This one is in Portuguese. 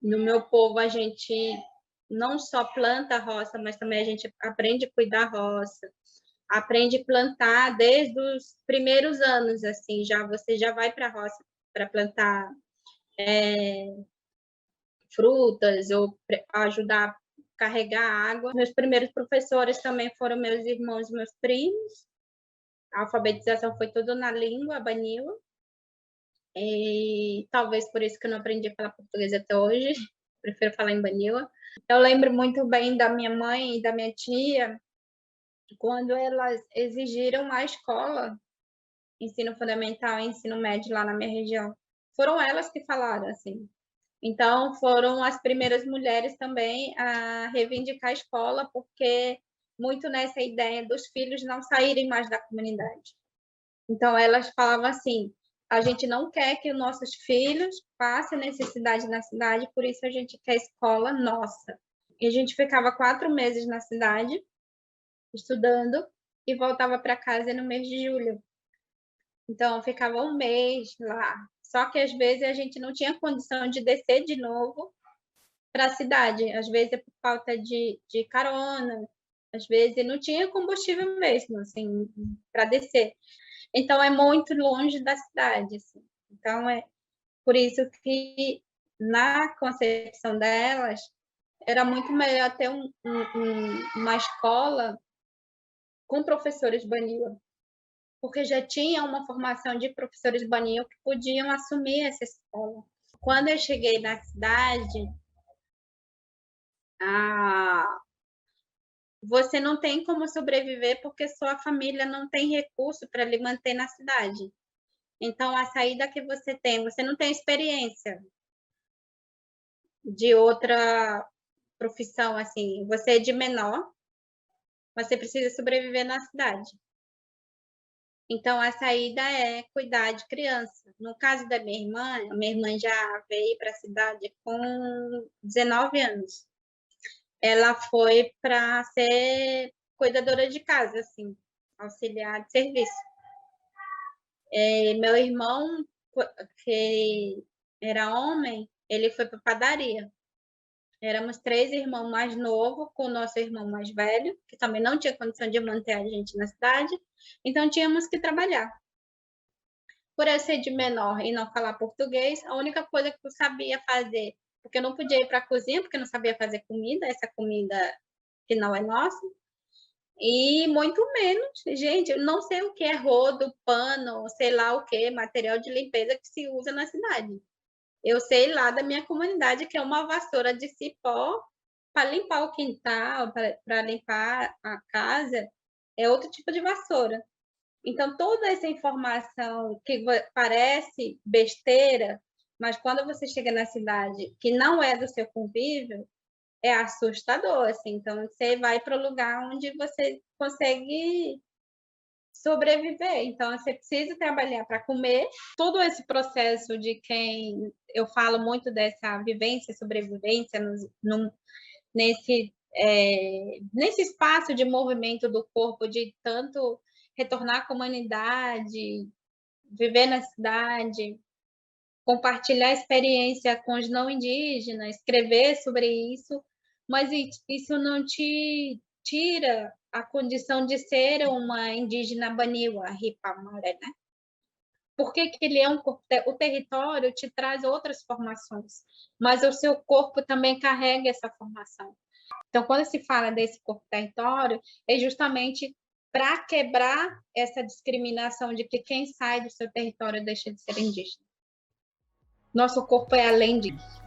No meu povo, a gente não só planta a roça, mas também a gente aprende a cuidar da roça, aprende a plantar desde os primeiros anos, assim, já você já vai para a roça para plantar frutas ou ajudar a carregar água. Meus primeiros professores também foram meus irmãos e meus primos. A alfabetização foi tudo na língua banila. E talvez por isso que eu não aprendi a falar português até hoje. Prefiro falar em banila. Eu lembro muito bem da minha mãe e da minha tia quando elas exigiram a escola, ensino fundamental e ensino médio lá na minha região. Foram elas que falaram, assim. Então, foram as primeiras mulheres também a reivindicar a escola, porque muito nessa ideia dos filhos não saírem mais da comunidade. Então, elas falavam assim: a gente não quer que os nossos filhos passem necessidade na cidade, por isso a gente quer escola nossa. E a gente ficava 4 meses na cidade, estudando, e voltava para casa no mês de julho. Então, ficava um mês lá. Só que às vezes a gente não tinha condição de descer de novo para a cidade. Às vezes é por falta de carona, às vezes não tinha combustível mesmo, assim, para descer. Então, é muito longe da cidade, assim. Então, é por isso que, na concepção delas, era muito melhor ter uma escola com professores banila, porque já tinha uma formação de professores banil que podiam assumir essa escola. Quando eu cheguei na cidade, você não tem como sobreviver porque sua família não tem recurso para lhe manter na cidade. Então, a saída que você não tem experiência de outra profissão, assim, você é de menor, você precisa sobreviver na cidade. Então, a saída é cuidar de criança. No caso da a minha irmã já veio para a cidade com 19 anos. Ela foi para ser cuidadora de casa, assim, auxiliar de serviço. Meu irmão, que era homem, ele foi para padaria. Éramos 3 irmãos mais novos, com o nosso irmão mais velho, que também não tinha condição de manter a gente na cidade, então tínhamos que trabalhar. Por eu ser de menor e não falar português, a única coisa que eu sabia fazer, porque eu não podia ir para a cozinha, porque eu não sabia fazer comida, essa comida que não é nossa, e muito menos, gente, eu não sei o que é rodo, pano, sei lá o que, material de limpeza que se usa na cidade. Eu sei lá da minha comunidade que é uma vassoura de cipó para limpar o quintal, para limpar a casa, é outro tipo de vassoura. Então, toda essa informação que parece besteira, mas quando você chega na cidade que não é do seu convívio, é assustador, assim. Então, você vai para o lugar onde você consegue sobreviver. Então, você precisa trabalhar para comer. Todo esse processo de quem eu falo muito dessa vivência, sobrevivência nesse espaço de movimento do corpo, de tanto retornar à comunidade, viver na cidade, compartilhar experiência com os não indígenas, escrever sobre isso, mas isso não te tira a condição de ser uma indígena baniwa, Ripamoré, né? Porque que ele é o território te traz outras formações, mas o seu corpo também carrega essa formação. Então, quando se fala desse corpo-território, é justamente para quebrar essa discriminação de que quem sai do seu território deixa de ser indígena. Nosso corpo é além disso.